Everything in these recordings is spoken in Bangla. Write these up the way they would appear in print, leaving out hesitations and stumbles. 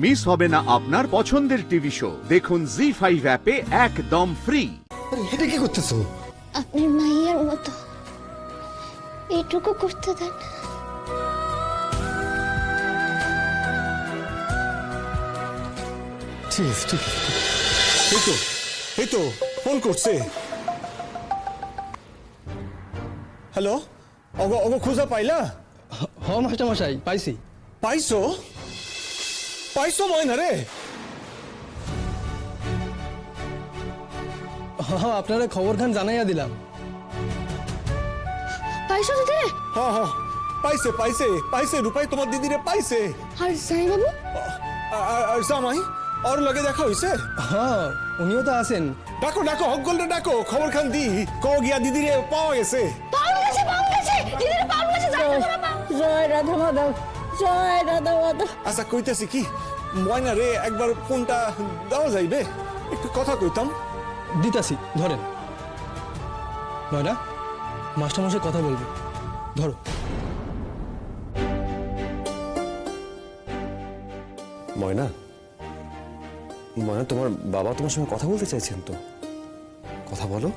মিস হবে না আপনার পছন্দের টিভি শো। দেখুন জি5 অ্যাপে একদম ফ্রি। এটা কি করতেছো? আপনার মাইয়ার মতো এইটুকু করতে দেন। ঠিক আছে, ঠিক আছে। এই তো ফোন করছে। হ্যালো, অগ খোঁজা পাইলা? হ মাস্টারমশাই পাইছি। পাইছো পাইছো ময়না রে? আপনারা খবর খান জানাইয়া দিলাম। পাইছো দিদি? হ্যাঁ হ্যাঁ, পাইছে পাইছে পাইছে, রূপাই তোমার দিদিরে পাইছে। আর সাই বাবু? আর জামাই ওর লগে দেখা হইছে? হ্যাঁ, উনিও তো আছেন। ডাকো ডাকো, হকগোলরে ডাকো, খবর খান দি কও গিয়া দিদিরে পাওয়া গেছে। পাউল গেছে দিদির পাউল গেছে। জয় রাধা মাধব, জয় রাধা মাধব। আচ্ছা কইতেছি কি, ময়না রে একবার ফোনটা দেওয়া যাইবে? একটু কথা কইতাম। দিতাছি, ধরেন। ময়না, মাস্টারমশাই কথা বলবে, ধরো। ময়না, ময়না, তোমার বাবা তোমার সঙ্গে কথা বলতে চাইছেন তো, কথা বলো।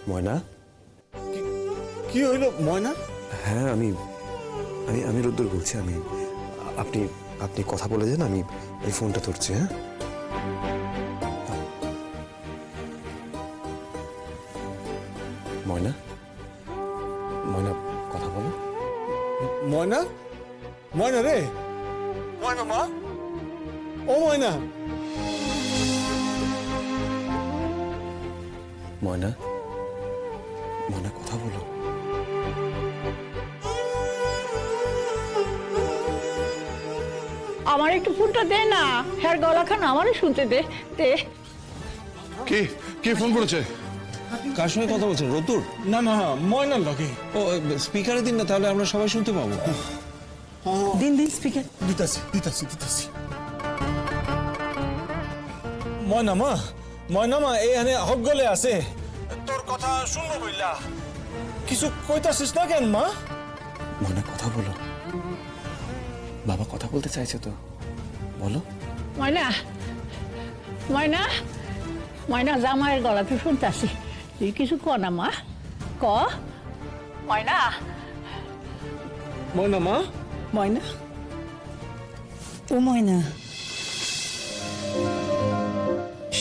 ময়না। কি হইল ময়না? হ্যাঁ, আমি আমি আমি রুদ্র বলছি। আপনি আপনি কথা বলে যান, আমি এই ফোনটা ধরছি। হ্যাঁ, ময়না, ময়না কথা বলো। ময়না, ময়না রে, ময়না মা, ও ময়না। ময়না, ময়না কথা বলো। আমার একটু ফোনটা দে না, হ্যাঁ গলাখানা আমারও শুনতে দে দে। কে কে ফোন করেছে? কার সঙ্গে কথা বলছেন? রতুর? না না, ময়নার লগে। ও স্পিকারে দিন না, তাহলে আমরা সবাই শুনতে পাবো। দিন স্পিকার। দিতাছি দিতাছি দিতাছি। ময়না মা, ময়না মা এখানে হকগলে আছে, তোর কথা শুনবো বইলা। কিছু কইতাছিস না কেন মা? ময়না কথা বলো, বাবা কথা বলতে চাইছে তো, বলো। ময়না, ময়না, ময়না, জামাইয়ের গলা তো শুনতাছি, তুই কিছু ক না মা, ক। ময়না, ময়না মা, ময়না, ও ময়না,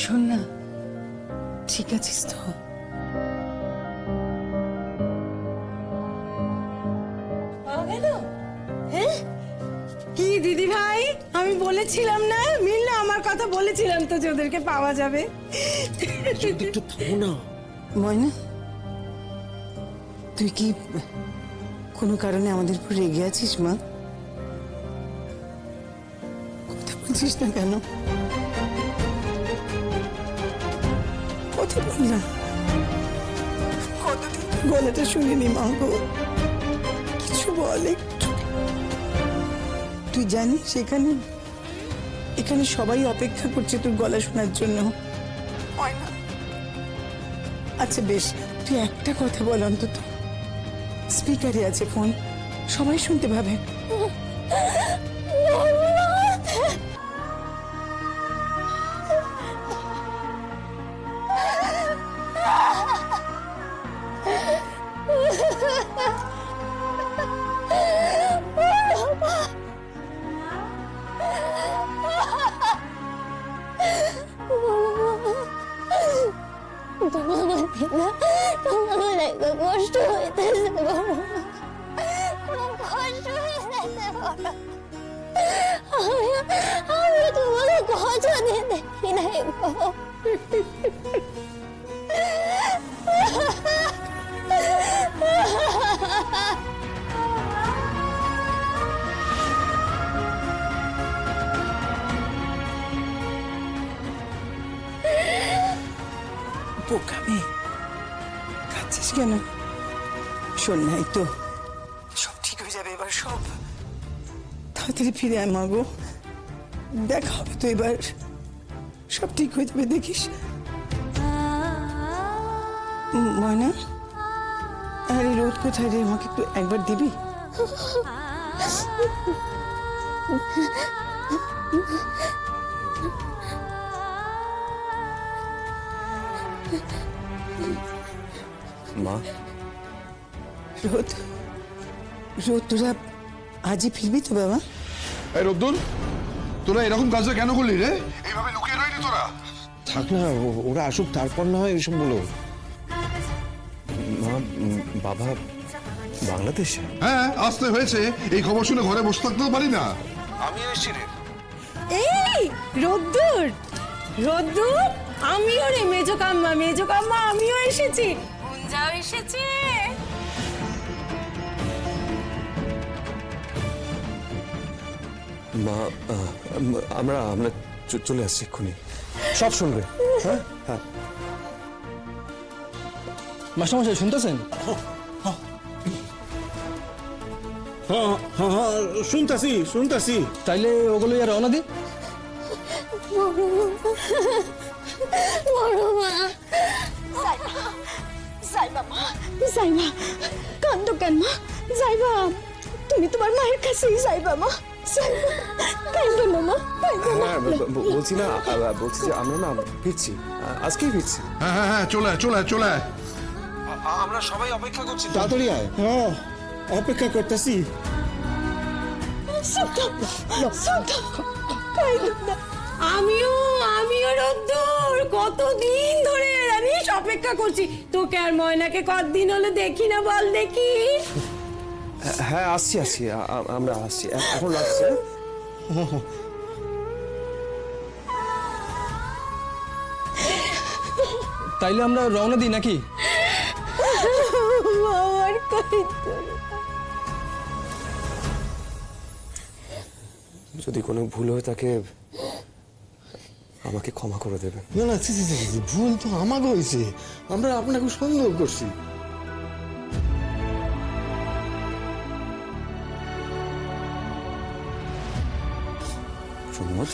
শোন না, ঠিক আছিস তো? কি দিদি ভাই, আমি বলেছিলাম না, মিল্লা আমার কথা বলেছিলাম তো যে ওদেরকে পাওয়া যাবে। একটু থামো না। ময়না, তুই কি কোনো কারণে আমাদের উপর রেগে আছিস মা? কথা বলছিস না কেন? কথা বল না, কতদিন গলাটা শুনিনি মা গো, কিছু বল একটু। তুই জানিস এখানে সবাই অপেক্ষা করছে তোর গলা শোনার জন্য। আচ্ছা বেশ, তুই একটা কথা বল অন্তত, স্পিকারে আছে ফোন, সবাই শুনতে পাবে। তোমার একটা কষ্ট হইতেছে, কষ্ট হইতেছে। আমি তোমাকে কথা দিয়ে দেখি নাই গো। বোকামি কাঁদছিস কেন? শোন নাই তো, সব ঠিক হয়ে যাবে এবার, সব তাড়াতাড়ি ফিরে আয় মা গো, দেখা হবে তো এবার, সব ঠিক হয়ে যাবে দেখিস। ময়না, আরে রোদ কোথায় রে, আমাকে একটু একবার দিবি? মা, রোদ রোদ তোরা আজই ফিরবি তো বাবা? এই রদ্দুল, তোরা এরকম কাজটা কেন করলি রে? এইভাবে লুকিয়ে রইলি তোরা? থাক না, ওরা আসুক, তারপর না হয় এসব বলো। মা, বাবা বাংলাদেশে? হ্যাঁ, আসতে হয়েছে। এই খবর শুনে ঘরে বসে থাকতেও পারি না। আমি এসেছি রে। এই রোদ্দুর রোদ্দুর, আমিও রে মেজো কাম্মা আমিও এসেছি। গুঞ্জাও এসেছে। মা, আমরা আমরা চলে আসছি এক্ষুনি। সব শুনবে। হ্যাঁ হ্যাঁ। মাস্টারমশাই শুনতেছেন? হ্যাঁ হ্যাঁ হ্যাঁ, শুনতাছি। তাইলে ওগুলো আর রওনা দি। যাইবা কান্দ কেন মা? যাইবা, তুমি তোমার মায়ের কাছেই যাইবা মা। কান্দো না মা, কান্দো না। হ্যাঁ, বলছি না, বলছি যে আমরা না ফিরছি, আজকেই ফিরছি। হ্যাঁ হ্যাঁ হ্যাঁ, চলে আয়, চলে আয়, চলে আয়। আমরা সবাই অপেক্ষা করছি। তাড়াতাড়ি আয়। হ্যাঁ, অপেক্ষা করতেছি। আমিও রোদ্দুর, কতদিন ধরে রানিস অপেক্ষা করছি। তোকে আর ময়নাকে কতদিন হলো দেখি না, বল দেখি। হ্যাঁ, আসছি, আমরা আসছি, এখন রাখছি। তাইলে আমরা রওনা দিই নাকি? আমার কই যদি কোনো ভুল হয়ে থাকে আমাকে ক্ষমা করে দেবেন। না না, ভুল তো আমাকে হয়েছে। আমরা আপনাকে সন্দেহ করছি। প্রমোদ,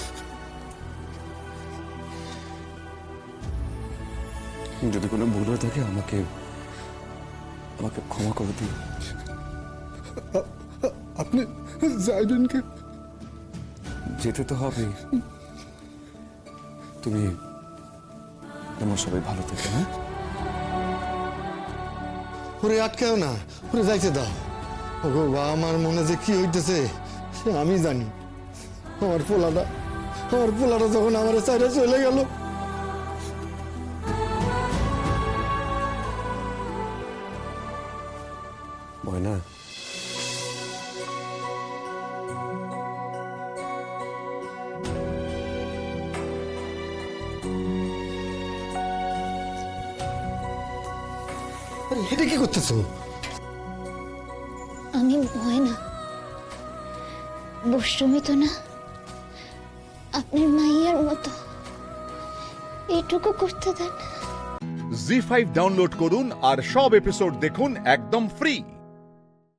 যদি কোনো ভুল হয়ে থাকে আমাকে ক্ষমা করে দিন। আপনি যাইবেন কে? যেতে তো হবে। তুমি তোমার সবাই ভালো থেকে। হ্যাঁ, ওরে আটকাও না, ওরে যাইতে দাও। ওগো বা, আমার মনে যে কি হইতেছে সে আমি জানি। আমার পোলাটা যখন আমার সাইডে চলে গেল, ময়না, এটা কি করতেছো? আমি ময়না, বৈষ্ণবী তো না, আপনার মাইয়ার মতো। এটুকু করতে দেন। জি5 ডাউনলোড করুন আর সব এপিসোড দেখুন একদম ফ্রি।